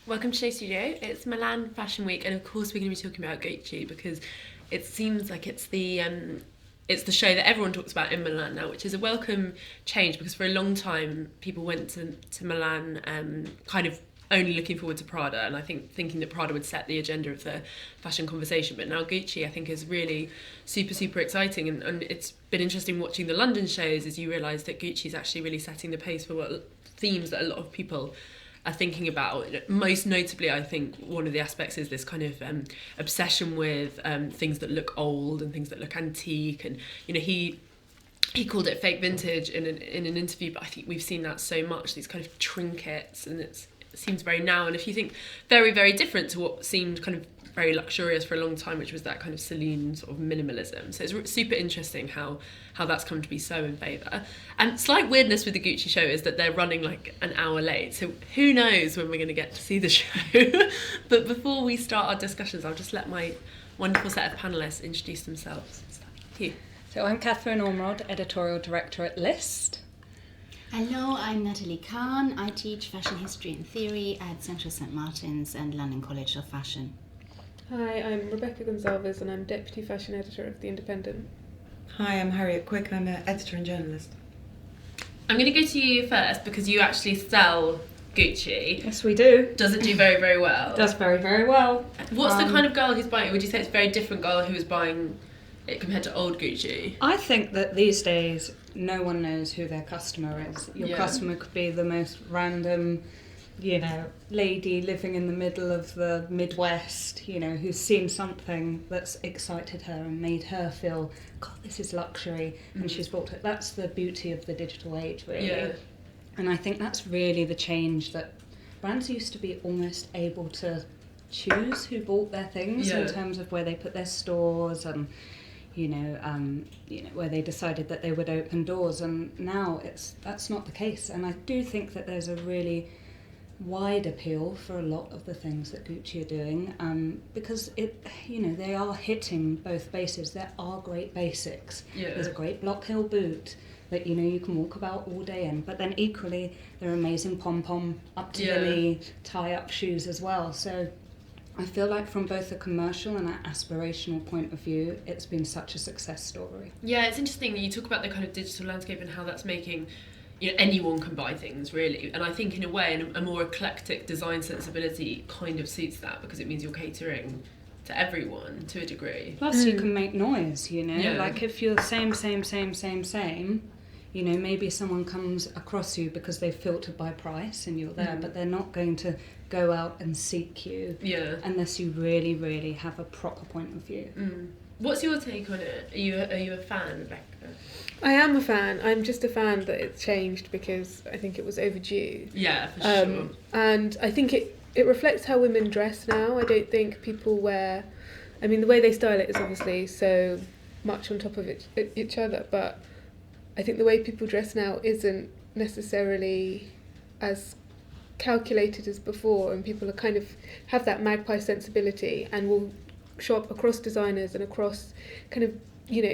Welcome to SHOWstudio. It's Milan Fashion Week, and of course we're going to be talking about Gucci because it seems like it's the show that everyone talks about in Milan now, which is a welcome change because for a long time people went to Milan kind of only looking forward to Prada, and I think thinking that Prada would set the agenda of the fashion conversation. But now Gucci, I think, is really super exciting, and it's been interesting watching the London shows as you realise that Gucci is actually really setting the pace for what themes that a lot of people are thinking about. Most notably, I think one of the aspects is this kind of obsession with things that look old and things that look antique, and he called it fake vintage in an interview, but I think we've seen that so much, these kind of trinkets, and it seems very now, and if you think very different to what seemed kind of very luxurious for a long time, which was that kind of Celine sort of minimalism. So it's super interesting how that's come to be so in favour. And slight weirdness with the Gucci show is that they're running like an hour late, so who knows when we're going to get to see the show. But before we start our discussions, I'll just let my wonderful set of panellists introduce themselves. Thank you. So I'm Katherine Ormerod, Editorial Director at List. Hello, I'm Nathalie Khan. I teach fashion history and theory at Central St Martin's and London College of Fashion. Hi, I'm Rebecca Gonsalves and I'm Deputy Fashion Editor of The Independent. Hi, I'm Harriet Quick. I'm an editor and journalist. I'm going to go to you first because you actually sell Gucci. Yes, we do. Does it do very well? It does very well. What's the kind of girl who's buying it? Would you say it's a very different girl who is buying it compared to old Gucci? I think that these days no one knows who their customer is. Your customer could be the most random, lady living in the middle of the Midwest, who's seen something that's excited her and made her feel, God, this is luxury, and she's bought it. That's the beauty of the digital age, really. Yeah. And I think that's really the change, that brands used to be almost able to choose who bought their things in terms of where they put their stores and where they decided that they would open doors, and now that's not the case. And I do think that there's a really wide appeal for a lot of the things that Gucci are doing, because they are hitting both bases. There are great basics. Yeah. There's a great Block Hill boot that you can walk about all day in, but then equally there are amazing pom-pom up to the knee tie-up shoes as well. So I feel like from both a commercial and an aspirational point of view, it's been such a success story. Yeah, it's interesting. You talk about the kind of digital landscape and how that's making, anyone can buy things, really. And I think in a way, a more eclectic design sensibility kind of suits that, because it means you're catering to everyone to a degree. Plus you can make noise, like if you're same, maybe someone comes across you because they've filtered by price and you're there, but they're not going to go out and seek you unless you really have a proper point of view. What's your take on it? Are you a fan, Rebecca? I am a fan. I'm just a fan that it's changed because I think it was overdue. Yeah, for sure. And I think it reflects how women dress now. I don't think people wear... I mean, the way they style it is obviously so much on top of each other, but I think the way people dress now isn't necessarily as calculated as before, and people are kind of have that magpie sensibility and will shop across designers and across kind of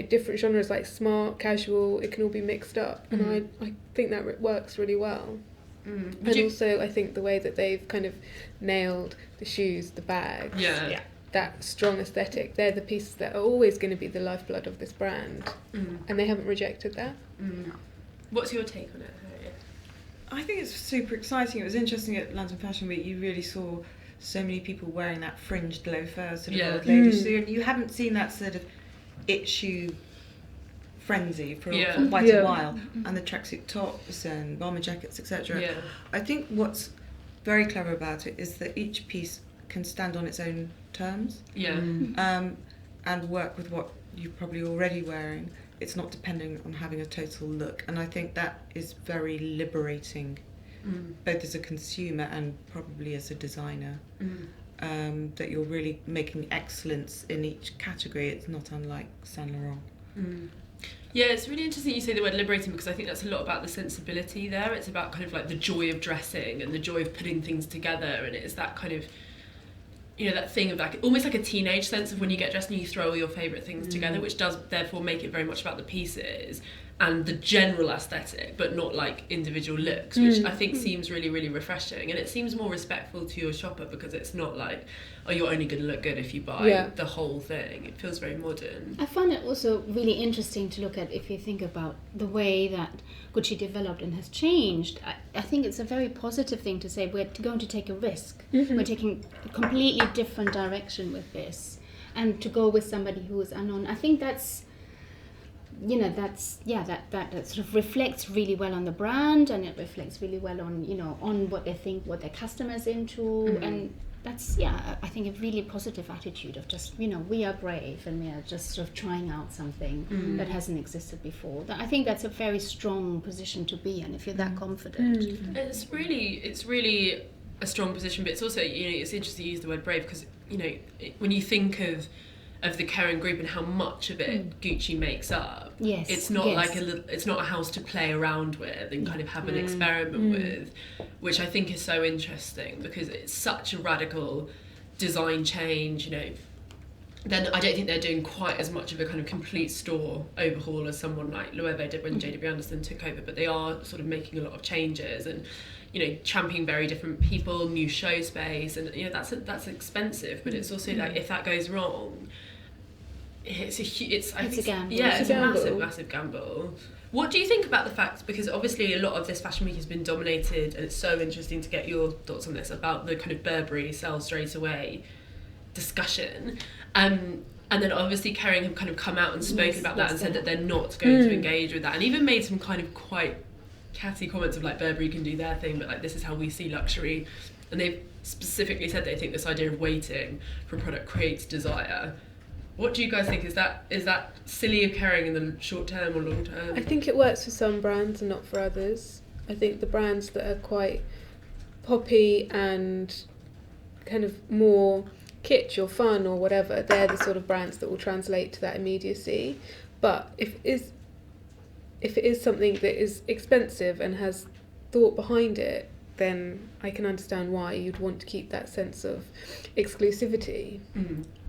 different genres, like smart, casual. It can all be mixed up, and I think that works really well. And also I think the way that they've kind of nailed the shoes, the bags, that strong aesthetic, they're the pieces that are always going to be the lifeblood of this brand, and they haven't rejected that. What's your take on it, Harriet? I think it's super exciting. It was interesting at London Fashion Week, you really saw so many people wearing that fringed loafer sort of old lady shoe, and you haven't seen that sort of it shoe frenzy for quite a while, and the tracksuit tops and bomber jackets, etc. I think what's very clever about it is that each piece can stand on its own terms and work with what you're probably already wearing. It's not dependent on having a total look, and I think that is very liberating, both as a consumer and probably as a designer, that you're really making excellence in each category. It's not unlike Saint Laurent. Yeah, it's really interesting you say the word liberating, because I think that's a lot about the sensibility there. It's about kind of like the joy of dressing and the joy of putting things together, and it's that kind of, that thing of like almost like a teenage sense of when you get dressed and you throw all your favourite things together, which does therefore make it very much about the pieces. and the general aesthetic, but not like individual looks, which I think seems really, really refreshing. And it seems more respectful to your shopper, because it's not like, oh, you're only going to look good if you buy the whole thing. It feels very modern. I find it also really interesting to look at, if you think about the way that Gucci developed and has changed. I think it's a very positive thing to say we're going to take a risk. We're taking a completely different direction with this, and to go with somebody who is unknown. I think that's, you know, that sort of reflects really well on the brand, and it reflects really well on, you know, on what they think, what their customers into, and that's, I think a really positive attitude of just, you know, we are brave and we are just sort of trying out something that hasn't existed before. I think that's a very strong position to be in if you're that confident. It's really a strong position, but it's also, you know, it's interesting to use the word brave, because, you know, when you think of the Kering group and how much of it Gucci makes up, it's not like it's not a house to play around with and kind of have an experiment with, which I think is so interesting, because it's such a radical design change. You know, then I don't think they're doing quite as much of a kind of complete store overhaul as someone like Loewe did when JW Anderson took over, but they are sort of making a lot of changes and, you know, championing very different people, new show space, and, you know, that's expensive, but it's also like, if that goes wrong, it's a gamble. Yeah, it's a massive gamble. What do you think about the fact, because obviously a lot of this fashion week has been dominated, and it's so interesting to get your thoughts on this, about the kind of Burberry sell straight away discussion, and then obviously Kering have kind of come out and spoken about that and said that they're not going to engage with that, and even made some kind of quite catty comments of like, Burberry can do their thing, but like, this is how we see luxury, and they've specifically said they think this idea of waiting for a product creates desire. What do you guys think? Is that silly of Kering in the short term or long term? I think it works for some brands and not for others. I think the brands that are quite poppy and kind of more kitsch or fun or whatever, they're the sort of brands that will translate to that immediacy. But if it is something that is expensive and has thought behind it, then I can understand why you'd want to keep that sense of exclusivity.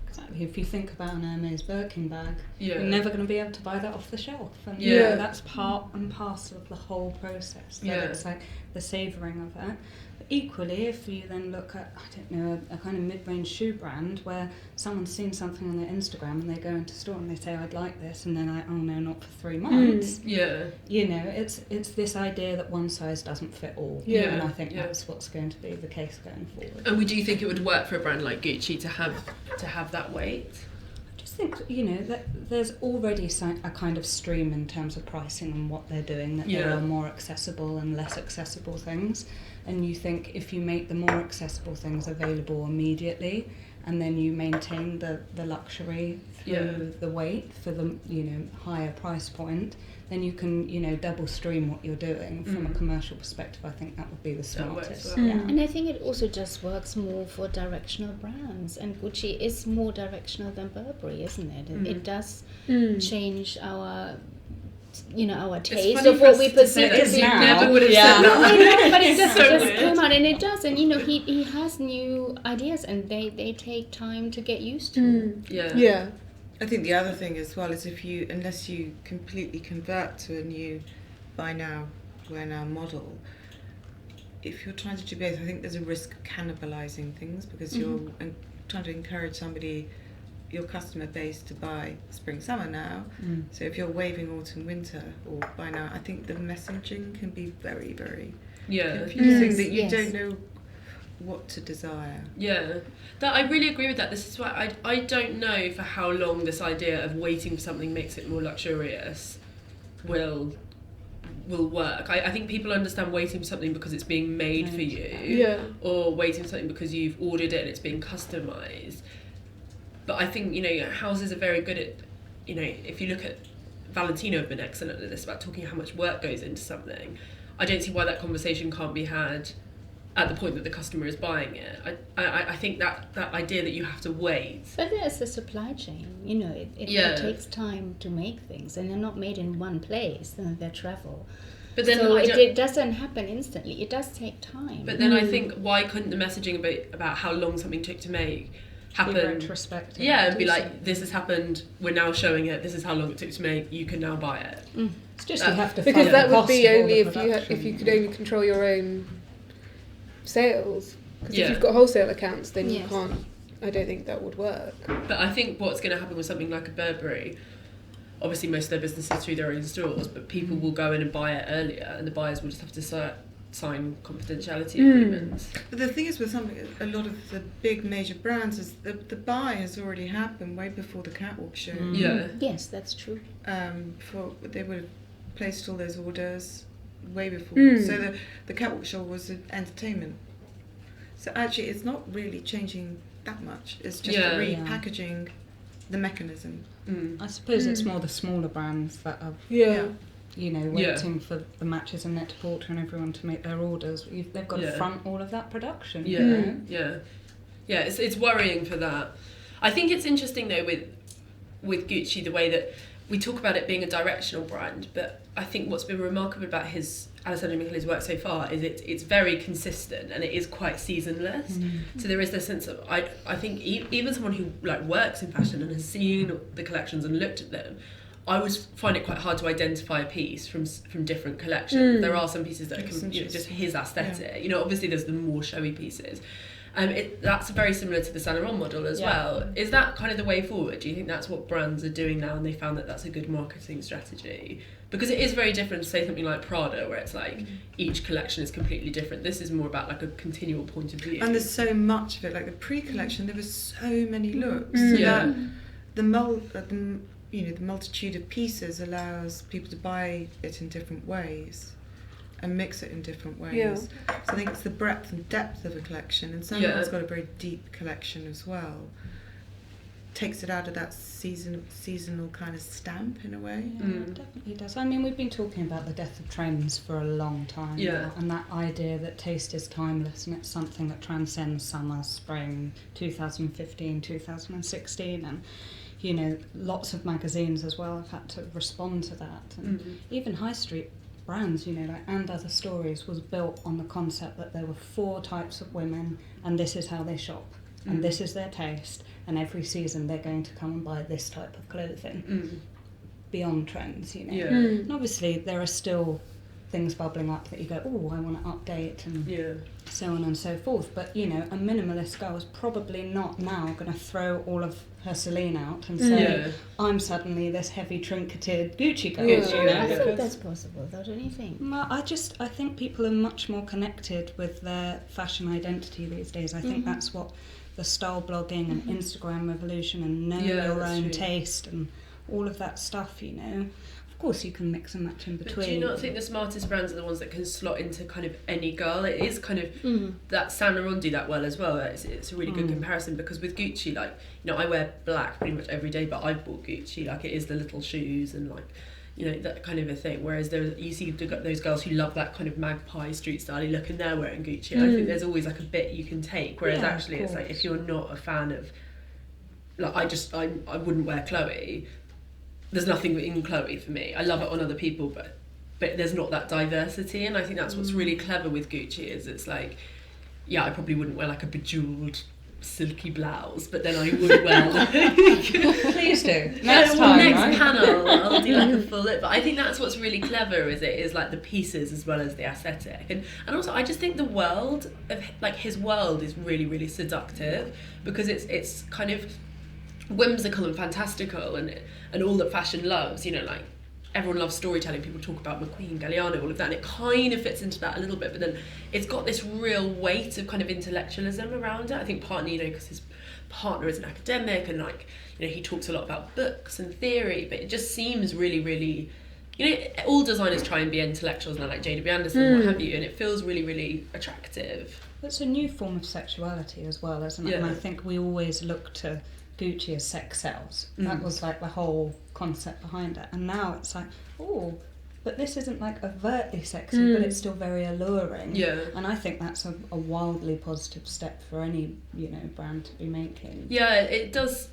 Exactly. If you think about an Hermes Birkin bag, you're never going to be able to buy that off the shelf. And that's part and parcel of the whole process. It's like the savouring of it. But equally, if you then look at, I don't know, a kind of mid-range shoe brand where someone's seen something on their Instagram and they go into store and they say, I'd like this, and then oh no, not for 3 months. You know, it's this idea that one size doesn't fit all. And I think that's what's going to be the case going forward. And do you think it would work for a brand like Gucci to have that weight? I just think, you know, that there's already a kind of stream in terms of pricing and what they're doing, that there are more accessible and less accessible things. And you think if you make the more accessible things available immediately, and then you maintain the luxury through the weight for the, you know, higher price point, then you can, you know, double stream what you're doing from a commercial perspective. I think that would be the smartest. And I think it also just works more for directional brands, and Gucci is more directional than Burberry, isn't it? It does change our, you know, our taste of what we perceive to be. Never would have said that. I know, but it just came out, and it does. And you know, he has new ideas, and they take time to get used to. I think the other thing as well is unless you completely convert to a new buy now, wear now model, if you're trying to do both, I think there's a risk of cannibalising things, because you're trying to encourage your customer base to buy spring summer now. So if you're waving autumn winter or buy now, I think the messaging can be very, very confusing, that you don't know what to desire. That I really agree with that. This is why I don't know for how long this idea of waiting for something makes it more luxurious will work. I think people understand waiting for something because it's being made for you, or waiting for something because you've ordered it and it's being customised. But I think, you know, houses are very good at, you know, if you look at Valentino have been excellent at this, about talking how much work goes into something. I don't see why that conversation can't be had at the point that the customer is buying it. I think that idea that you have to wait. But there's the supply chain, you know, it takes time to make things, and they're not made in one place, they travel. But then so it doesn't happen instantly, it does take time. But then I think, why couldn't the messaging about how long something took to make happened. Retrospective. Yeah, and be like, this has happened, we're now showing it, this is how long it took to make, you can now buy it. It's just you have to because fund that the would be cost of all only the if you could only control your own sales. Because Yeah. if you've got wholesale accounts, then you Yes. can't. I don't think that would work. But I think what's going to happen with something like a Burberry, obviously most of their business is through their own stores, but people will go in and buy it earlier, and the buyers will just have to sign confidentiality agreements. But the thing is with a lot of the big major brands is the buy has already happened way before the catwalk show. Yeah. Yes, that's true. Before they would have placed all those orders way before. So the catwalk show was entertainment. So actually, it's not really changing that much. It's just repackaging the mechanism. I suppose it's more the smaller brands that are, Yeah. you know, waiting for the Matches and Net-a-Porter and everyone to make their orders. They've got to front all of that production. Yeah, you know? yeah. It's worrying for that. I think it's interesting though with Gucci, the way that we talk about it being a directional brand, but I think what's been remarkable about Alessandro Michele's work so far is it's very consistent and it is quite seasonless. So there is this sense of I think even someone who like works in fashion and has seen the collections and looked at them, I would find it quite hard to identify a piece from different collections. There are some pieces that are just his aesthetic. You know, obviously there's the more showy pieces. That's very similar to the Saint Laurent model as well. Is that kind of the way forward? Do you think that's what brands are doing now and they found that that's a good marketing strategy? Because it is very different to say something like Prada, where it's like each collection is completely different. This is more about like a continual point of view. And there's so much of it. Like the pre-collection, there was so many looks. So that the multitude of pieces allows people to buy it in different ways and mix it in different ways. Yeah. So I think it's the breadth and depth of a collection, and Saint Laurent's got a very deep collection as well. Takes it out of that seasonal kind of stamp in a way. Yeah, it definitely does. I mean, we've been talking about the death of trends for a long time now, and that idea that taste is timeless and it's something that transcends summer, spring, 2015, 2016, and you know, lots of magazines as well have had to respond to that. And even high street brands, you know, like And Other Stories was built on the concept that there were 4 types of women and this is how they shop and this is their taste, and every season they're going to come and buy this type of clothing beyond trends, you know. And obviously there are still things bubbling up that you go, oh, I want to update and so on and so forth, but you know, a minimalist girl is probably not now going to throw all of her Celine out and say, I'm suddenly this heavy trinketed Gucci girl. You know, I think that's possible though, don't you think? Well, I think people are much more connected with their fashion identity these days. I think that's what the style blogging and Instagram revolution and know your own taste and all of that stuff, you know. Of course you can mix and match in between. But do you not think the smartest brands are the ones that can slot into kind of any girl? It is kind of that Saint Laurent do that well as well. It's a really good comparison, because with Gucci, like, you know, I wear black pretty much every day, but I've bought Gucci, like it is the little shoes and like, you know, that kind of a thing. Whereas you see those girls who love that kind of magpie street style look and they're wearing Gucci. I think there's always like a bit you can take. Whereas actually it's like, if you're not a fan of, like, I wouldn't wear Chloe. There's nothing in Chloe for me. I love it on other people, but there's not that diversity, and I think that's what's really clever with Gucci is it's like, I probably wouldn't wear like a bejeweled silky blouse, but then I would wear like Please do. Next panel I'll do like a full lip. But I think that's what's really clever is like the pieces as well as the aesthetic, and also I just think the world of like his world is really, really seductive, because it's kind of whimsical and fantastical and all that fashion loves, you know, like everyone loves storytelling, people talk about McQueen, Galliano, all of that, and it kind of fits into that a little bit, but then it's got this real weight of kind of intellectualism around it. I think partly, you know, because his partner is an academic and like, you know, he talks a lot about books and theory, but it just seems really, really, you know, all designers try and be intellectuals now, like J.W. Anderson, what have you, and it feels really, really attractive. It's a new form of sexuality as well, isn't it? And I think we always look to Gucci as sex sells. That was like the whole concept behind it. And now it's like, oh, but this isn't like overtly sexy, but it's still very alluring. Yeah. And I think that's a wildly positive step for any, you know, brand to be making. Yeah, it does.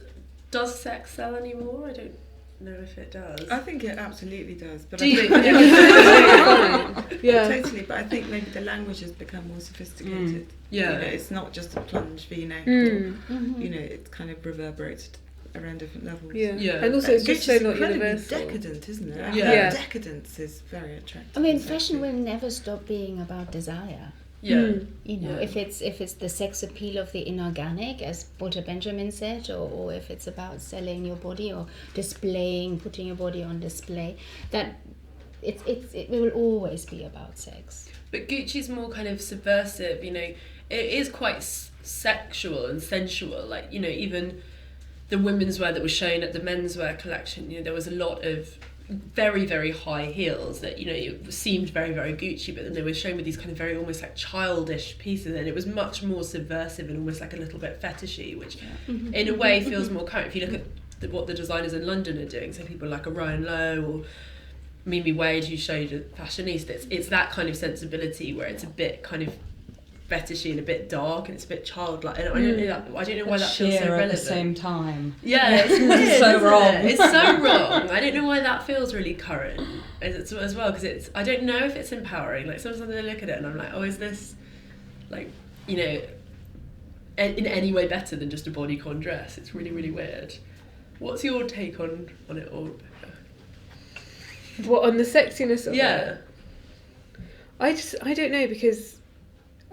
Does sex sell anymore? I don't know if it does. I think it absolutely does. But Do I you? think Yeah. totally. But I think maybe the language has become more sophisticated. Yeah. You know, it's not just a plunge V-neck. Mm. Or, you know, it kind of reverberates around different levels. Yeah. Yeah. And also it's just so Gucci's not incredibly universal. decadent, isn't it? Yeah. Yeah. Decadence is very attractive. I mean, and fashion sexy. will never stop being about desire. Yeah. Mm. You know, Yeah. if it's the sex appeal of the inorganic, as Walter Benjamin said, or if it's about selling your body or putting your body on display, that it will always be about sex. But Gucci's more kind of subversive, you know, it is quite sexual and sensual, like, you know, even the women's wear that was shown at the menswear collection, you know, there was a lot of very, very high heels that, you know, it seemed very, very Gucci, but then they were shown with these kind of very almost like childish pieces, and it was much more subversive and almost like a little bit fetishy, which in a way feels more current if you look at what the designers in London are doing. So people like Orion Lowe or Mimi Wade, who showed at Fashionista, it's that kind of sensibility where it's a bit kind of fetishy and a bit dark and it's a bit childlike. And I don't know why that feels so sheer relevant. at the same time. Yeah, it's weird, so isn't wrong. it? It's so wrong. I don't know why that feels really current as well, because I don't know if it's empowering. Like sometimes I look at it and I'm like, oh, is this like, you know, in any way better than just a bodycon dress? It's really, really weird. What's your take on it all? What, on the sexiness of Yeah. it? I don't know, because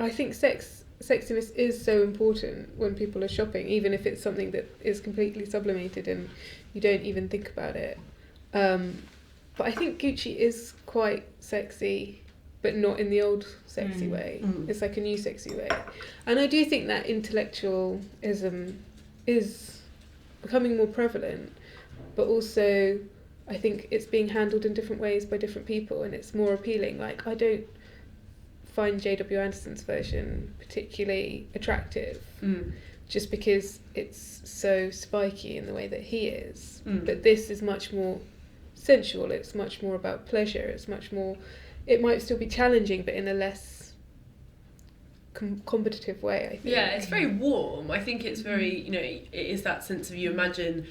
I think sexiness is so important when people are shopping, even if it's something that is completely sublimated and you don't even think about it. But I think Gucci is quite sexy, but not in the old sexy way. It's like a new sexy way. And I do think that intellectualism is becoming more prevalent, but also I think it's being handled in different ways by different people and it's more appealing. Like, I don't find J.W. Anderson's version particularly attractive just because it's so spiky in the way that he is. But this is much more sensual, it's much more about pleasure, it's much more, it might still be challenging but in a less competitive way, I think. Yeah, it's very warm. I think it's very, you know, it is that sense of, you imagine,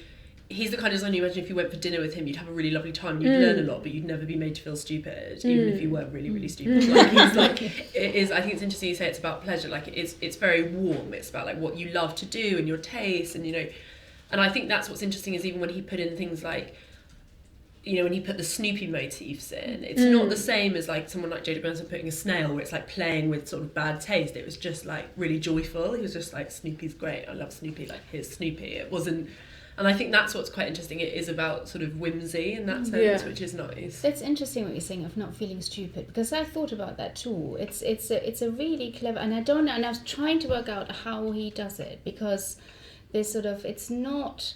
he's the kind of designer you imagine if you went for dinner with him, you'd have a really lovely time, you'd learn a lot, but you'd never be made to feel stupid, even if you were really, really stupid. Like, he's like, it is, I think it's interesting you say it's about pleasure, like it's very warm, it's about like what you love to do and your taste, and you know, and I think that's what's interesting is even when he put in things like, you know, when he put the Snoopy motifs in, it's not the same as like someone like J.W. Anderson putting a snail where it's like playing with sort of bad taste. It was just like really joyful. He was just like, Snoopy's great, I love Snoopy, like here's Snoopy. It wasn't, and I think that's what's quite interesting. It is about sort of whimsy in that sense, which is nice. It's interesting what you're saying of not feeling stupid, because I thought about that too. It's a really clever, and I don't know, and I was trying to work out how he does it, because there's sort of, it's not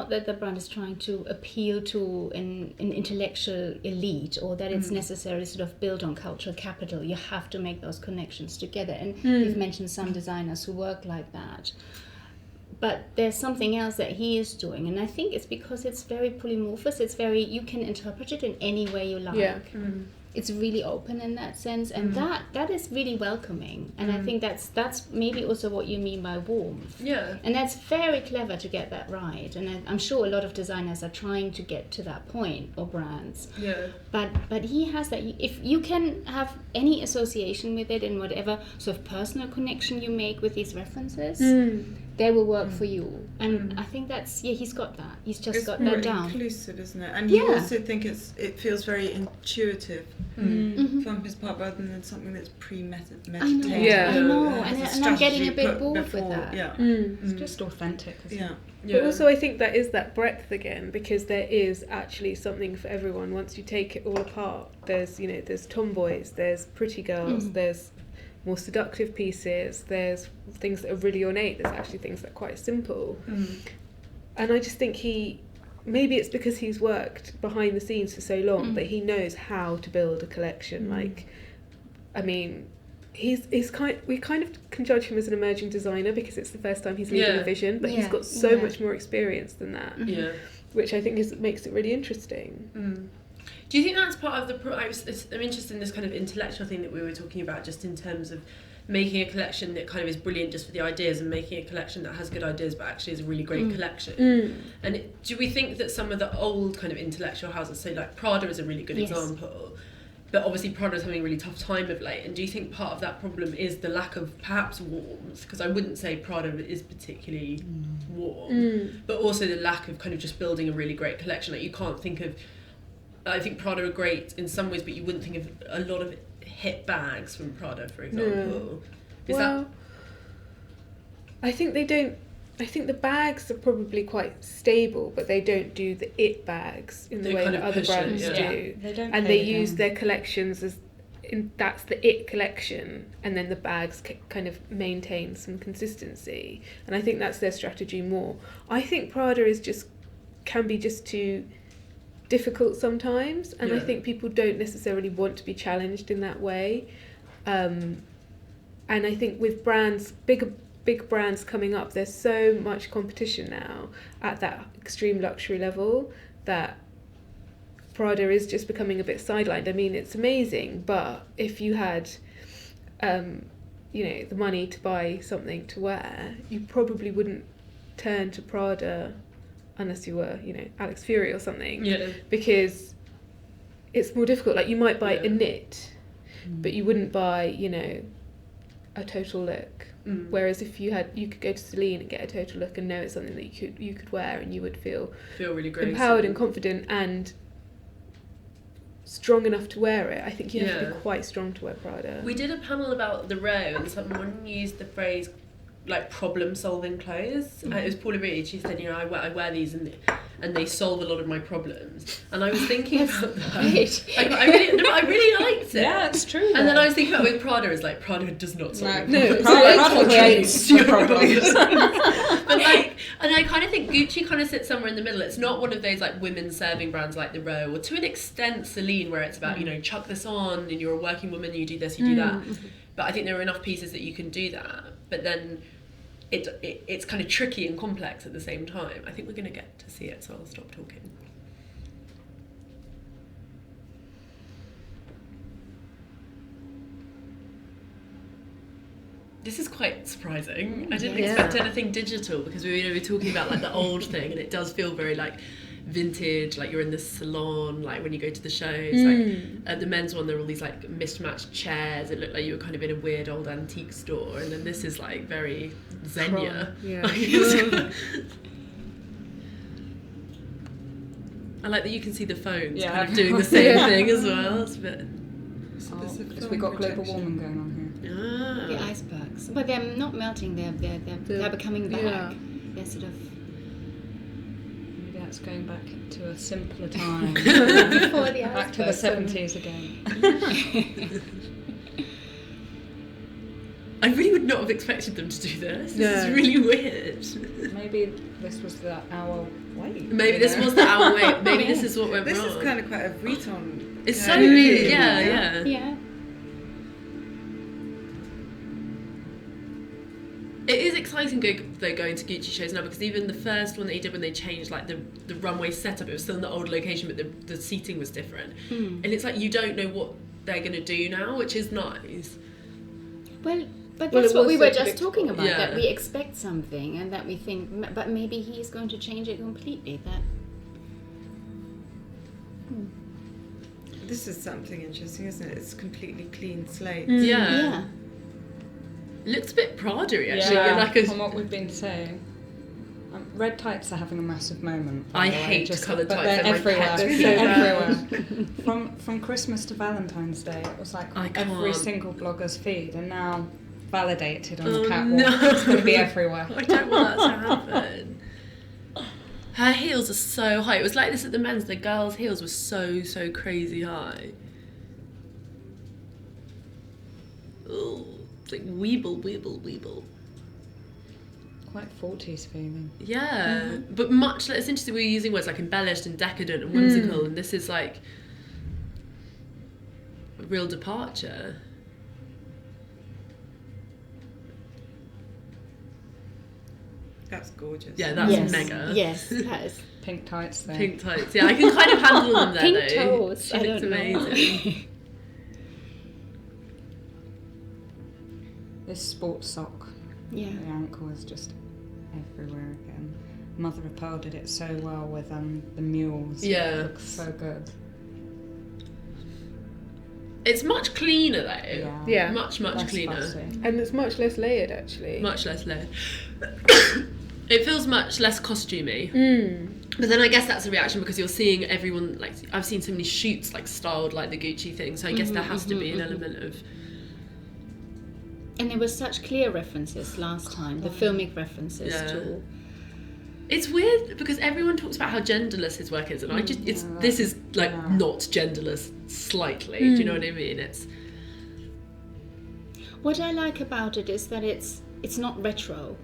that the brand is trying to appeal to an intellectual elite, or that it's necessarily sort of built on cultural capital. You have to make those connections together, and you've mentioned some designers who work like that. But there's something else that he is doing, and I think it's because it's very polymorphous. It's very, you can interpret it in any way you like. Yeah. It's really open in that sense, and that is really welcoming. And I think that's maybe also what you mean by warmth. Yeah. And that's very clever to get that right. And I'm sure a lot of designers are trying to get to that point, or brands. Yeah. But he has that. If you can have any association with it in whatever sort of personal connection you make with these references, they will work for you. And I think that's, he's got that. He's just got that down. It's inclusive, isn't it? And you also think it feels very intuitive from his part, rather than something that's premeditated. I know, Yeah. I know. Has And I'm getting strategy a bit put bored before, with that. Yeah. It's just authentic, isn't it? But also I think that is that breadth again, because there is actually something for everyone once you take it all apart. There's, you know, there's tomboys, there's pretty girls, there's more seductive pieces, there's things that are really ornate, there's actually things that are quite simple. And I just think maybe it's because he's worked behind the scenes for so long that he knows how to build a collection. Like, I mean, we kind of can judge him as an emerging designer because it's the first time he's leading a vision, but he's got so much more experience than that, which I think makes it really interesting. Do you think that's part of the... I'm interested in this kind of intellectual thing that we were talking about, just in terms of making a collection that kind of is brilliant just for the ideas, and making a collection that has good ideas but actually is a really great collection. And do we think that some of the old kind of intellectual houses, so like Prada is a really good example, but obviously Prada is having a really tough time of late, and do you think part of that problem is the lack of perhaps warmth? Because I wouldn't say Prada is particularly warm, but also the lack of kind of just building a really great collection. Like you can't think of... I think Prada are great in some ways, but you wouldn't think of a lot of hit bags from Prada, for example. I think they don't. I think the bags are probably quite stable, but they don't do the it bags in the way that other brands do. They don't, and they use their collections as that's the it collection, and then the bags kind of maintain some consistency. And I think that's their strategy more. I think Prada can be just too difficult sometimes, and I think people don't necessarily want to be challenged in that way, and I think with brands, big brands coming up, there's so much competition now at that extreme luxury level that Prada is just becoming a bit sidelined. I mean, it's amazing, but if you had the money to buy something to wear, you probably wouldn't turn to Prada unless you were, Alex Fury or something, because it's more difficult. Like you might buy a knit, but you wouldn't buy, a total look. Whereas if you could go to Celine and get a total look and know it's something that you could wear, and you would feel really great, empowered and confident and strong enough to wear it. I think you have to be quite strong to wear Prada. We did a panel about the row, and someone used the phrase like problem-solving clothes. It was Paula Reed. She said, I wear these and they solve a lot of my problems. And I was thinking about that. I really liked it. Yeah, it's true. And then I was thinking about with Prada, is like Prada does not solve. Prada creates your problems. But and I kind of think Gucci kind of sits somewhere in the middle. It's not one of those like women serving brands like the Row, or to an extent Celine, where it's about chuck this on and you're a working woman, you do this, you do that. But I think there are enough pieces that you can do that. But then it's kind of tricky and complex at the same time. I think we're going to get to see it, so I'll stop talking. This is quite surprising. I didn't expect anything digital, because we were talking about like the old thing, and it does feel very like vintage, like you're in the salon, like when you go to the shows. Like at the men's one, there are all these like mismatched chairs. It looked like you were kind of in a weird old antique store, and then this is like very Xenia. I like that you can see the phones kind of doing the same thing as well. It's a bit... Because we got global warming going on here. The icebergs, but they're not melting. They're becoming black. Yeah. They're sort of... Maybe that's going back to a simpler time. Before the back to the 70s again. I really would not have expected them to do this. This is really weird. Maybe this was our way. Maybe this was our way. Maybe this is what went wrong. This is kind of quite a Vuitton. It's so weird. Yeah. It is exciting though going to Gucci shows now, because even the first one that he did when they changed like the runway setup, it was still in the old location, but the seating was different. And it's like you don't know what they're going to do now, which is nice. But that's what we were just talking about, that we expect something and that we think, but maybe he's going to change it completely. This is something interesting, isn't it? It's a completely clean slate. Yeah. Looks a bit Prada-y, actually. From what we've been saying. Red tights are having a massive moment. I hate coloured tights. They're everywhere. They're everywhere. From Christmas to Valentine's Day, it was like on every single blogger's feed, and now validated on the catwalk. No. It's going to be everywhere. I don't want that to happen. Her heels are so high. It was like this at the men's. The girls' heels were so crazy high. Ooh, it's like weeble. Quite 40s feeling. Yeah, but much like, it's interesting we were using words like embellished and decadent and whimsical, and this is like a real departure. That's gorgeous. Yeah, that's mega. Yes, that is pink tights there. Pink tights, yeah, I can kind of handle them there Pink though. toes, She I looks don't know. amazing. This sports sock, Yeah. the ankle is just everywhere again. Mother of Pearl did it so well with the mules. Yeah. It looks so good. It's much cleaner though. Yeah. Much Less cleaner. fussy. And it's much less layered, actually. Much less layered. It feels much less costumey. Mm. But then I guess that's a reaction because you're seeing everyone, like, I've seen so many shoots like styled like the Gucci thing, so I guess there has to be an element of... And there were such clear references last time, the filmic references to... It's weird because everyone talks about how genderless his work is, and I just, this is like not genderless slightly, do you know what I mean? It's... What I like about it is that it's not retro.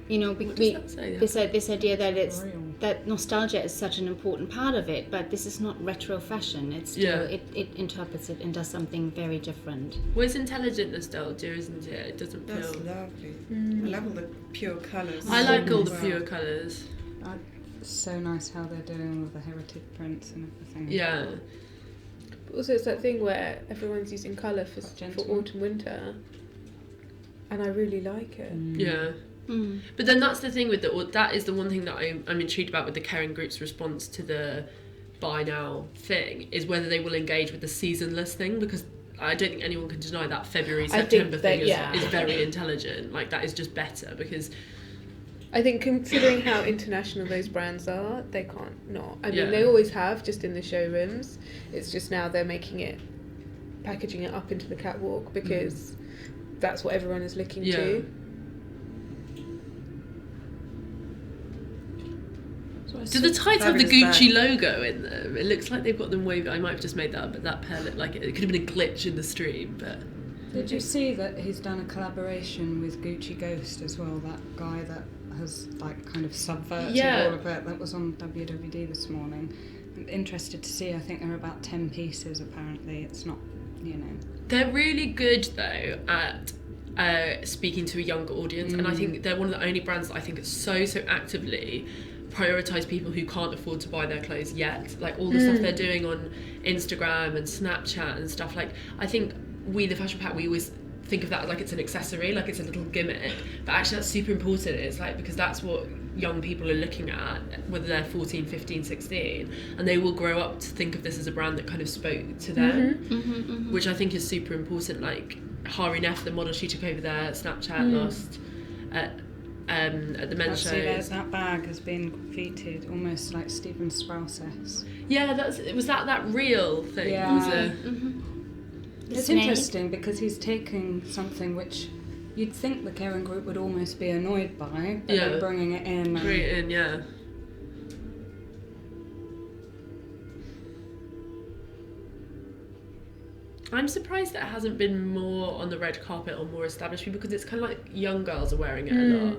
You know, What does that say? this idea that it's Real. that nostalgia is such an important part of it, but this is not retro fashion. It's still, it interprets it and does something very different. Well, it's intelligent nostalgia, isn't it? It doesn't That's feel... lovely. I love all the pure colours. I like all the Wow. pure colours. It's so nice how they're doing all the heritage prints and everything. Yeah. But also, it's that thing where everyone's using colour for Gentleman. autumn, winter. And I really like it. Yeah. Mm. But then that's the thing with that is the one thing that I'm intrigued about with the Karen Group's response to the buy now thing, is whether they will engage with the seasonless thing, because I don't think anyone can deny that February, September thing is very intelligent. Like, that is just better, because... I think considering how international those brands are, they can't not. I mean, Yeah. they always have, just in the showrooms. It's just now they're packaging it up into the catwalk because that's what everyone is looking to. Do the tights have the Gucci logo in them? It looks like they've got them wavy. I might have just made that up, but that pair looked like it could have been a glitch in the stream. But Did you see that he's done a collaboration with Gucci Ghost as well? That guy that has like kind of subverted all of it. That was on WWD this morning. I'm interested to see. I think there are about 10 pieces apparently. It's not, you know. they're really good though at speaking to a younger audience, and I think they're one of the only brands that I think so actively prioritise people who can't afford to buy their clothes yet. Like all the stuff they're doing on Instagram and Snapchat and stuff. Like, I think we, the Fashion Pack, we always think of that like it's an accessory, like it's a little gimmick, but actually that's super important. It's like, because that's what young people are looking at, whether they're 14, 15, 16, and they will grow up to think of this as a brand that kind of spoke to them, which I think is super important. Like Hari Neff, the model, she took over their Snapchat last at the men's show. That bag has been graffitied almost like Stephen Sprouse-esque. Yeah, was that real thing? Yeah. It was a, It's snake. interesting because he's taking something which you'd think the Karen Group would almost be annoyed by, but they're bringing it in. And great in, yeah. I'm surprised that it hasn't been more on the red carpet or more established people, because it's kind of like young girls are wearing it a lot.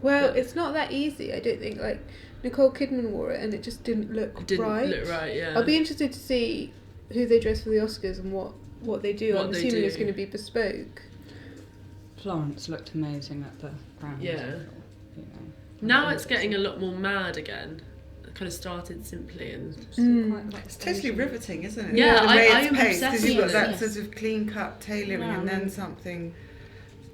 Well, But- it's not that easy, I don't think. Like, Nicole Kidman wore it and it just didn't look It didn't right. look right, yeah. I'll be interested to see who they dress for the Oscars and what they do. What I'm they assuming do. it's going to be bespoke. Florence looked amazing at the ground. Yeah. You know. Now it's getting a lot more mad again. It kind of started simply and... Quite like It's totally riveting, isn't it? Yeah, the way I it's am paced, obsessed because you've got with that it. sort of clean cut tailoring and then something.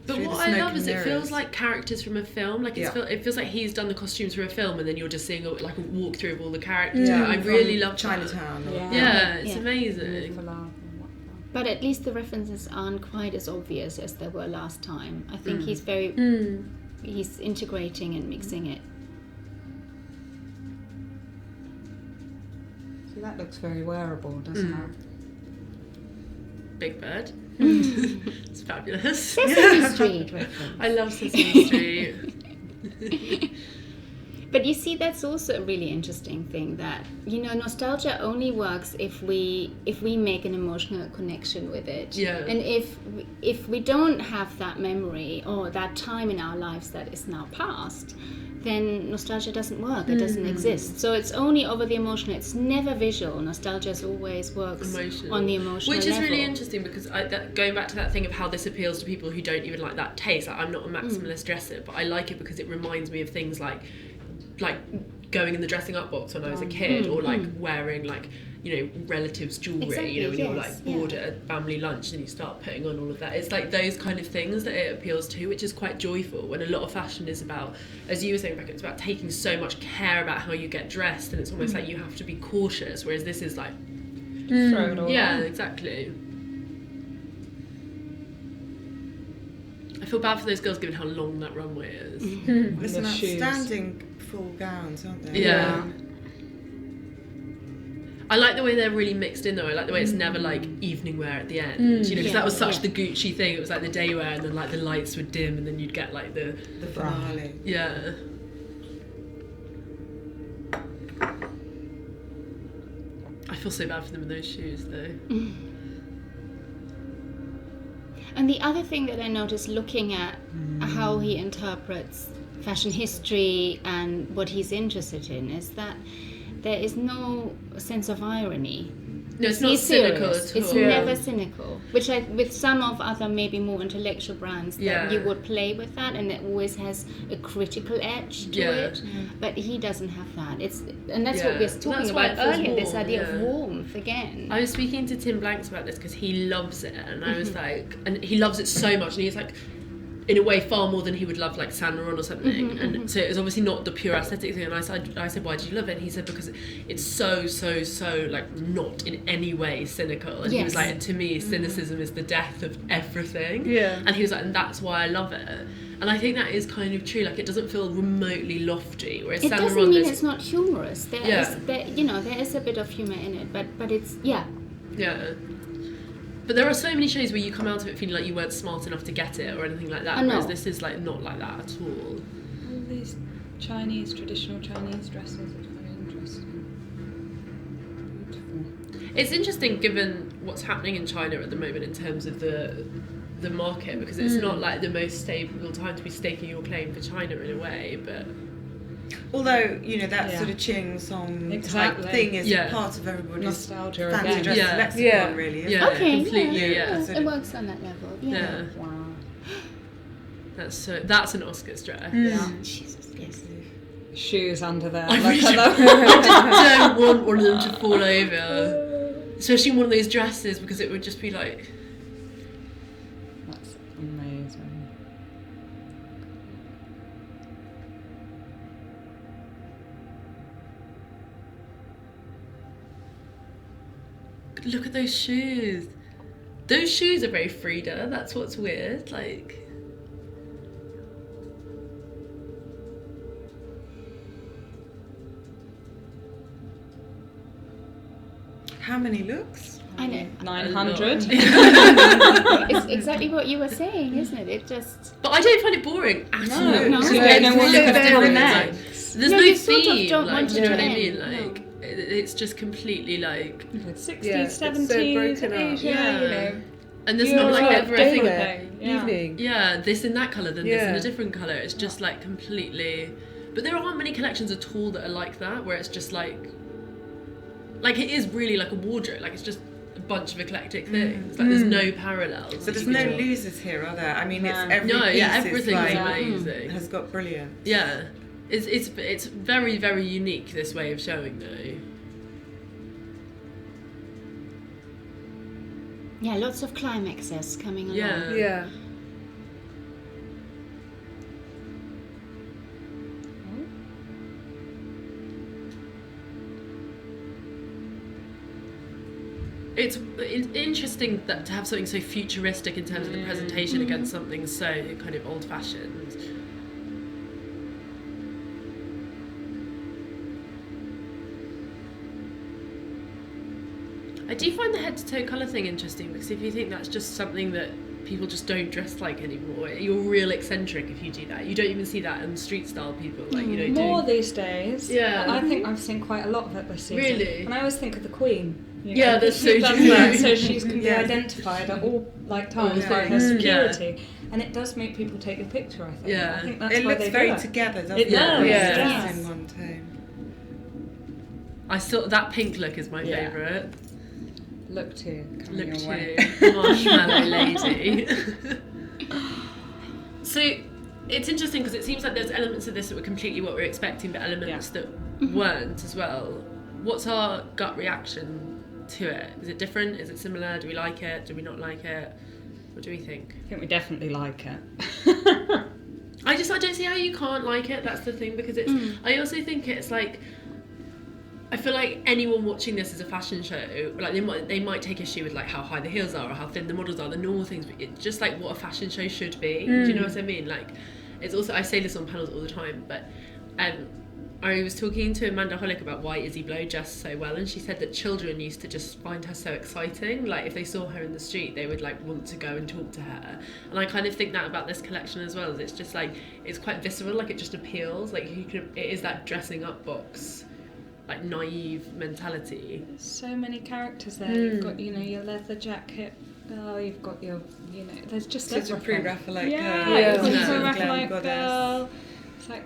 But through what the I smoke love and is it feels mirrors. like characters from a film. Like it feels like he's done the costumes for a film, and then you're just seeing a walkthrough of all the characters. Yeah, I from really love Chinatown. That. Yeah. Yeah, it's Yeah. amazing. for love and whatnot. But at least the references aren't quite as obvious as they were last time. I think he's very he's integrating and mixing it. See, that looks very wearable, doesn't it? Big Bird. It's fabulous. Sesame Street reference. I love Sesame Street. But you see, that's also a really interesting thing, that, you know, nostalgia only works if we make an emotional connection with it. Yeah. And if we don't have that memory or that time in our lives that is now past, then nostalgia doesn't work. It doesn't exist. So it's only over the emotional. It's never visual. Nostalgia always works Emotional. on the emotional Which is level. really interesting, because going back to that thing of how this appeals to people who don't even like that taste. Like, I'm not a maximalist dresser, but I like it because it reminds me of things like going in the dressing up box when I was a kid, or like wearing like, you know, relatives' jewellery, Exactly, you know, when you're yes, like bored at a family lunch and you start putting on all of that. It's like those kind of things that it appeals to, which is quite joyful, when a lot of fashion is about, as you were saying, Rebecca, it's about taking so much care about how you get dressed, and it's almost like you have to be cautious, whereas this is like... Throw it all on. Exactly. I feel bad for those girls given how long that runway is. There's some The shoes. outstanding full gowns, aren't there? Yeah. I like the way they're really mixed in though. I like the way it's never like evening wear at the end. You know, because that was such the Gucci thing. It was like the day wear, and then like the lights would dim, and then you'd get like the finale. Yeah. I feel so bad for them in those shoes though. And the other thing that I noticed looking at how he interprets fashion history and what he's interested in is that there is no sense of irony. No, it's not He's cynical serious. at all. It's never cynical, which with some of other maybe more intellectual brands that you would play with that, and it always has a critical edge to it. But he doesn't have that. And that's what we were talking That's why about it feels earlier. This warm, idea of warmth again. I was speaking to Tim Blanks about this because he loves it, and I was like, and he loves it so much, and he's like, in a way, far more than he would love like Saint Laurent or something. And so it was obviously not the pure aesthetic thing. And I said, why do you love it? And he said, because it's so like not in any way cynical. And he was like, and to me, cynicism is the death of everything. Yeah. And he was like, and that's why I love it. And I think that is kind of true. Like, it doesn't feel remotely lofty. Whereas It Saint doesn't Laurent mean is... it's not humorous. There is a bit of humor in it, but it's Yeah. But there are so many shows where you come out of it feeling like you weren't smart enough to get it or anything like that. I know. Whereas this is like not like that at all. All these traditional Chinese dresses are very interesting. Beautiful. It's interesting given what's happening in China at the moment in terms of the market, because it's not like the most stable time to be staking your claim for China in a way, but... Although, you know, that sort of Qing song type thing is part of everybody's Nostalgia fancy again. dress lexicon, really, isn't it? okay, completely, it works on that level. Yeah. Wow. That's an Oscars dress. Yeah. Jesus, yes. Shoes under there. I Look really at them. I just don't want one of them to fall over, especially in one of those dresses, because it would just be like... That's amazing. Look at those shoes. Those shoes are very Frida. That's what's weird. Like... How many looks? I know. 900. It's exactly what you were saying, isn't it? It just... But I don't find it boring at all. No, No. because you don't know what So you're going to different. come next. There's No, no you sort of theme, don't like, want do you it know to what I mean? end, Like, it's just completely like... 60s, Yeah, it's so 70s, broken up. Asia, Yeah. you know. And there's You're not like like everything... daywear. Yeah. Evening. Yeah, this in that colour, then this in Yeah. a different colour. It's just like completely... But there aren't many collections at all that are like that, where it's just like it is really like a wardrobe. Like, it's just a bunch of eclectic things. Like, there's no parallels. So there's no losers here, are there? I mean, it's every No, piece yeah, is everything's like, amazing. has got brilliant. Yeah. It's very, very unique, this way of showing, though. Yeah, lots of climaxes coming along. Yeah. Yeah. It's interesting that to have something so futuristic in terms of the presentation against something so kind of old-fashioned. I do find the head-to-toe colour thing interesting, because if you think that's just something that people just don't dress like anymore, you're real eccentric if you do that. You don't even see that in street-style people, like, you know, More do... these days. Yeah. I think I've seen quite a lot of it this season. Really? And I always think of the Queen. You Yeah, know, that's so she's done true. that so she can be Yeah. identified at all times Okay. by her Mm. security. And it does make people take your picture, I think. Yeah. I think that's It why looks they very do it. together, doesn't It it? does, yeah. It's in one tone. I saw that pink look is my Yeah. favourite. Look to coming Look your way. to Marshmallow Lady. So it's interesting because it seems like there's elements of this that were completely what we were expecting, but elements that weren't as well. What's our gut reaction to it? Is it different? Is it similar? Do we like it? Do we not like it? What do we think? I think we definitely like it. I don't see how you can't like it. That's the thing, because it's. I also think it's like. I feel like anyone watching this as a fashion show, like they might take issue with like how high the heels are or how thin the models are, the normal things, but it's just like what a fashion show should be. Do you know what I mean? Like, it's also, I say this on panels all the time, but I was talking to Amanda Hollick about why Izzy Blow dressed so well, and she said that children used to just find her so exciting. Like, if they saw her in the street, they would like want to go and talk to her. And I kind of think that about this collection as well. It's just like, it's quite visceral. Like, it just appeals. Like, it is that dressing up box, like naive mentality. So many characters there. You've got, you know, your leather jacket. Oh, you've got your, you know, there's just such a pre-Raphaelite girl. Yeah, Yeah. pre-Raphaelite girl. It's like,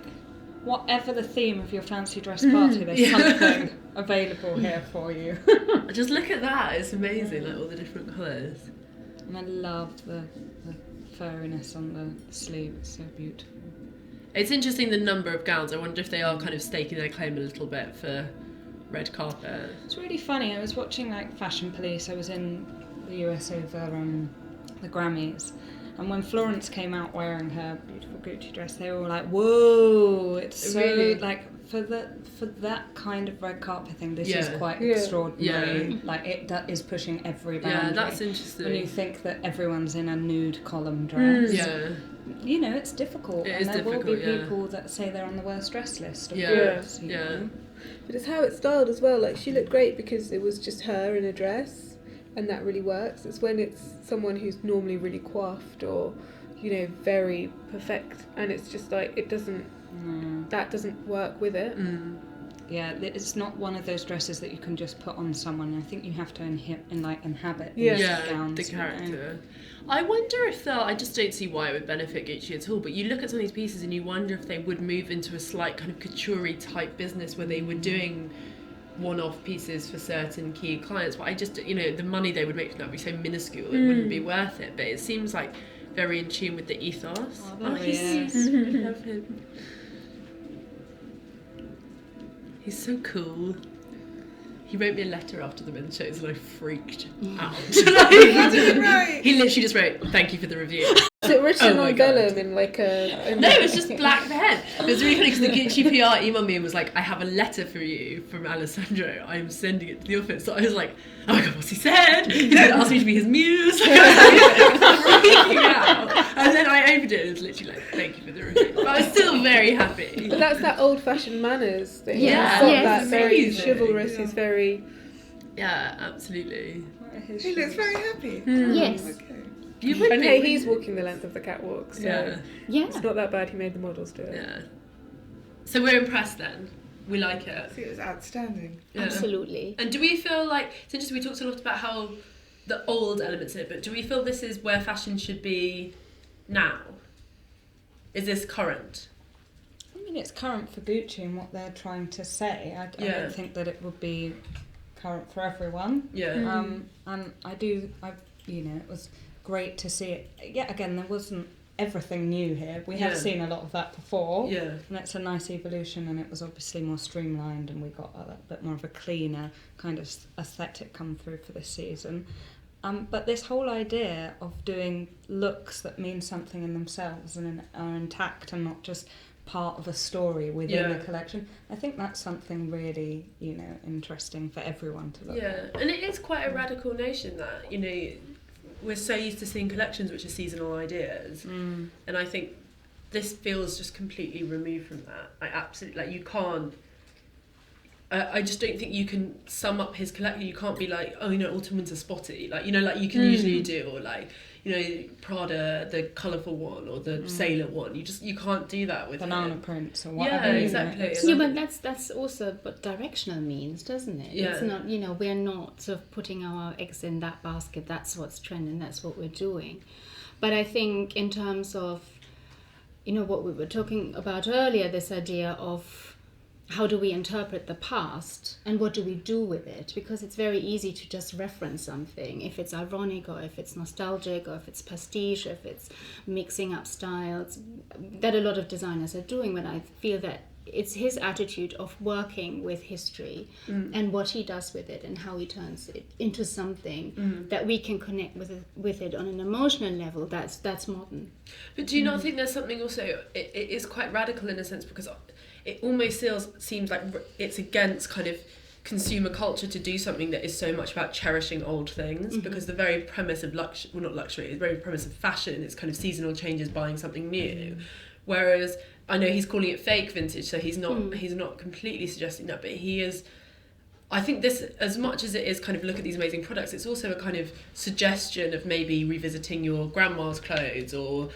whatever the theme of your fancy dress party, there's something available here for you. Just look at that, it's amazing, like all the different colours. And I love the furriness on the sleeve, it's so beautiful. It's interesting the number of gowns. I wonder if they are kind of staking their claim a little bit for red carpet. It's really funny, I was watching like Fashion Police, I was in the US over the Grammys, and when Florence came out wearing her beautiful Gucci dress, they were all like, whoa, it's so, really? like, for that kind of red carpet thing, this is Yeah. quite Yeah. extraordinary. Like, it is pushing every boundary. Yeah, that's interesting. When you think that everyone's in a nude column dress, Yeah. you know, it's difficult. It and is there will difficult, be yeah. people that say they're on the worst dress list, of Yeah. course. you Yeah. know. But it's how it's styled as well. Like, she looked great because it was just her in a dress, and that really works. It's when it's someone who's normally really coiffed or, you know, very perfect, and it's just like, it doesn't, that doesn't work with it. Yeah, it's not one of those dresses that you can just put on someone. I think you have to inhabit Yeah. these Yeah, gowns. the you know. character. I wonder if I just don't see why it would benefit Gucci at all, but you look at some of these pieces and you wonder if they would move into a slight kind of couture type business where they were doing one-off pieces for certain key clients, but I just, you know, the money they would make from that would be so minuscule, it wouldn't be worth it, but it seems like very in tune with the ethos. Oh, he's yes. I love him. He's so cool. He wrote me a letter after the men's shows and I freaked out. He literally just wrote, "Thank you for the review." Is it written Oh my on God. vellum in like a... No, it was just black pen. It was really funny because the Gucci PR emailed me and was like, "I have a letter for you from Alessandro. I'm sending it to the office." So I was like, "Oh my God, what's he said? He's going to ask me to be his muse." Like, I was freaking out. And then I opened it and it was literally like, "Thank you for the review." But I was still very happy. But that's that old-fashioned manners thing. Yeah. He's got Yes. that very Amazing. chivalrous, he's very... Yeah, absolutely. He looks very happy. Yes. Okay. You would And be, hey, wouldn't he's you? walking the length of the catwalk, so Yeah. Yeah. it's not that bad he made the models do it. Yeah. So we're impressed then. We like it. I think it was outstanding. Yeah. Absolutely. And do we feel like, it's interesting, we talked a lot about how the old elements of it, but do we feel this is where fashion should be now? Is this current? I mean, it's current for Gucci and what they're trying to say. I Yeah. don't think that it would be current for everyone. Yeah. And you know, it was great to see it. Yet again, there wasn't everything new here. We have Yeah. seen a lot of that before. Yeah. And it's a nice evolution, and it was obviously more streamlined, and we got a bit more of a cleaner kind of aesthetic come through for this season. But this whole idea of doing looks that mean something in themselves and are intact and not just part of a story within Yeah. a collection, I think that's something really, you know, interesting for everyone to look Yeah, at. and it is quite a radical notion that, you know, we're so used to seeing collections which are seasonal ideas, and I think this feels just completely removed from that. Like, absolutely, like, you can't, I just don't think you can sum up his collection. You can't be like, oh, you know, autumn winter spotty, like, you know, like you can usually do, or like, you know, Prada, the colourful one, or the sailor one. You can't do that with Banana him. prints or Yeah, whatever. you know, exactly. it's- Yeah, but that's also what directional means, doesn't it? Yeah. It's not, you know, we're not sort of putting our eggs in that basket, that's what's trending, that's what we're doing. But I think in terms of, you know, what we were talking about earlier, this idea of how do we interpret the past and what do we do with it? Because it's very easy to just reference something, if it's ironic or if it's nostalgic or if it's pastiche, if it's mixing up styles, that a lot of designers are doing. But I feel that it's his attitude of working with history and what he does with it and how he turns it into something that we can connect with it on an emotional level. That's modern. But do you not think there's something also, it is quite radical in a sense, because it almost seems like it's against kind of consumer culture to do something that is so much about cherishing old things, because the very premise of the very premise of fashion is kind of seasonal changes, buying something new. Whereas I know he's calling it fake vintage, so he's not completely suggesting that, but he is. I think this, as much as it is kind of look at these amazing products, it's also a kind of suggestion of maybe revisiting your grandma's clothes, or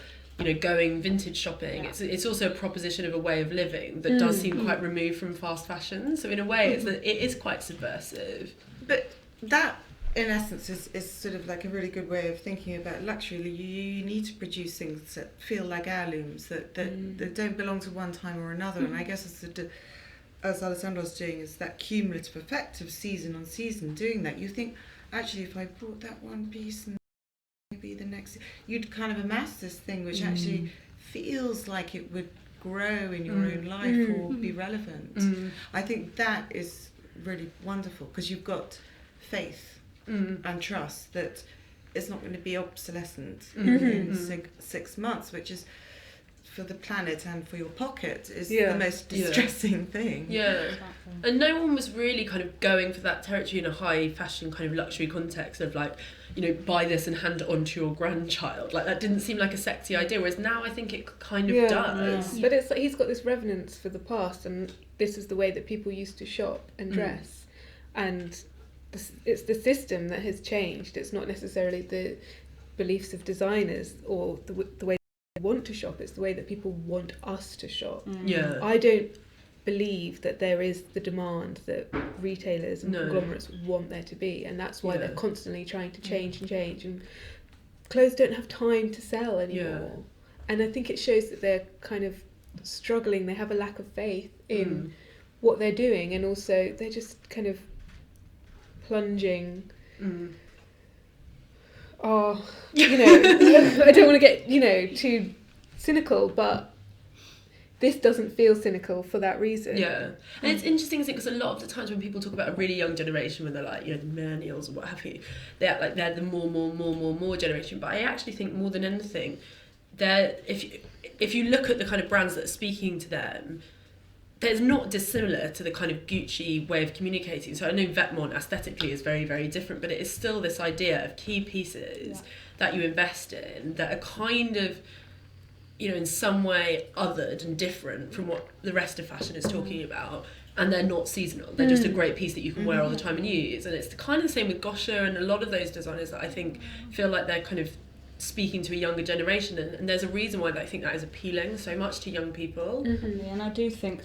going vintage shopping. It's also a proposition of a way of living that does seem quite removed from fast fashion. So in a way, it is quite subversive. But that, in essence, is sort of like a really good way of thinking about luxury. You need to produce things that feel like heirlooms, that don't belong to one time or another. And I guess as Alessandro's doing, is that cumulative effect of season on season doing that. You think, actually, if I bought that one piece and maybe the next, you'd kind of amass this thing which actually feels like it would grow in your own life or be relevant. I think that is really wonderful, because you've got faith and trust that it's not going to be obsolescent in 6 months, which is, for the planet and for your pocket, is the most distressing thing. Yeah. And no one was really kind of going for that territory in a high fashion kind of luxury context of like, buy this and hand it on to your grandchild. Like, that didn't seem like a sexy idea, whereas now I think it kind of does. Yeah. But it's like he's got this reverence for the past, and this is the way that people used to shop and dress. And it's the system that has changed. It's not necessarily the beliefs of designers or the way they want to shop. It's the way that people want us to shop. Yeah. I don't believe that there is the demand that retailers and conglomerates want there to be, and that's why they're constantly trying to change and clothes don't have time to sell anymore. And I think it shows that they're kind of struggling. They have a lack of faith in what they're doing, and also they're just kind of plunging I don't want to get too cynical, but this doesn't feel cynical for that reason. Yeah. And it's interesting, because a lot of the times when people talk about a really young generation, when they're like, the millennials or what have you, they act like they're the more generation. But I actually think more than anything, if you look at the kind of brands that are speaking to them, there's not dissimilar to the kind of Gucci way of communicating. So I know Vetements aesthetically is very, very different, but it is still this idea of key pieces that you invest in that are kind of, in some way othered and different from what the rest of fashion is talking about. And they're not seasonal. They're just a great piece that you can wear all the time and use. And it's kind of the same with Gosha and a lot of those designers that I think feel like they're kind of speaking to a younger generation, and there's a reason why I think that is appealing so much to young people. And I do think,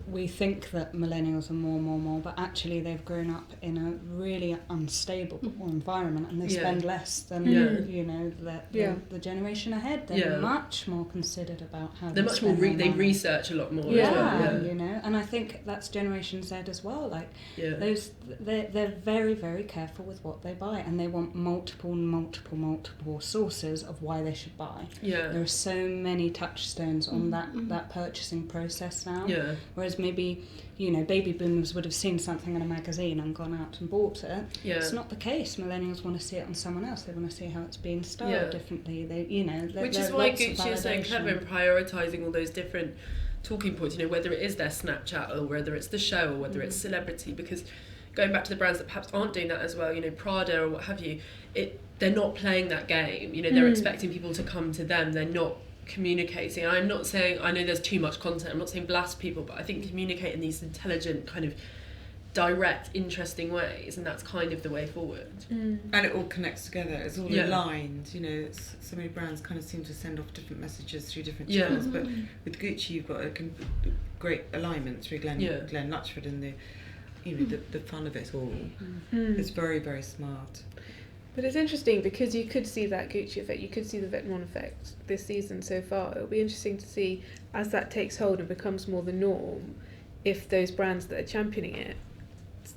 we think that millennials are more, but actually they've grown up in a really unstable environment, and they spend less than the generation ahead. They're much more considered about how they're much more they research a lot more as well. And I think that's Generation Z as well. They're very, very careful with what they buy, and they want multiple sources of why they should buy. There are so many touchstones on that purchasing process now. Whereas maybe baby boomers would have seen something in a magazine and gone out and bought it. It's not the case. Millennials want to see it on someone else. They want to see how it's being styled differently. Which is why Gucci is so clever in prioritising all those different talking points. Whether it is their Snapchat or whether it's the show or whether it's celebrity. Because going back to the brands that perhaps aren't doing that as well, Prada or what have you, they're not playing that game. They're expecting people to come to them. They're not communicating. And I'm not saying, I know there's too much content, I'm not saying blast people, but I think communicate in these intelligent, kind of direct, interesting ways, and that's kind of the way forward. And it all connects together. It's all aligned. So many brands kind of seem to send off different messages through different channels. But with Gucci, you've got a great alignment through Glenn Luchford and the fun of it all. It's very, very smart. But it's interesting because you could see that Gucci effect, you could see the Vetements effect this season so far. It'll be interesting to see, as that takes hold and becomes more the norm, if those brands that are championing it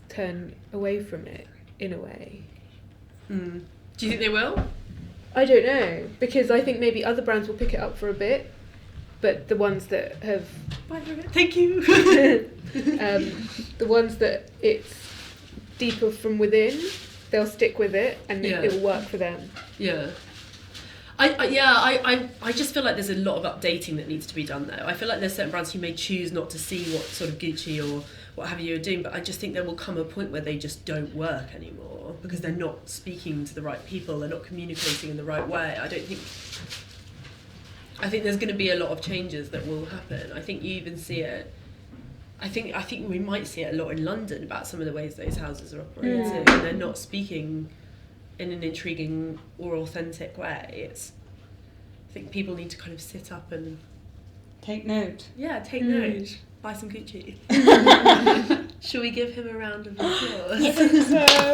turn away from it in a way. Do you think they will? I don't know, because I think maybe other brands will pick it up for a bit, but the ones that have Thank you. the ones that it's deeper from within, they'll stick with it and it will work for them. Yeah. I just feel like there's a lot of updating that needs to be done though. I feel like there's certain brands who may choose not to see what sort of Gucci or what have you are doing, but I just think there will come a point where they just don't work anymore because they're not speaking to the right people, they're not communicating in the right way. I think there's going to be a lot of changes that will happen. I think you even see it. I think we might see it a lot in London about some of the ways those houses are operating, and they're not speaking in an intriguing or authentic way. I think people need to kind of sit up and take note. Yeah, take note. Buy some Gucci. Shall we give him a round of applause? I think so.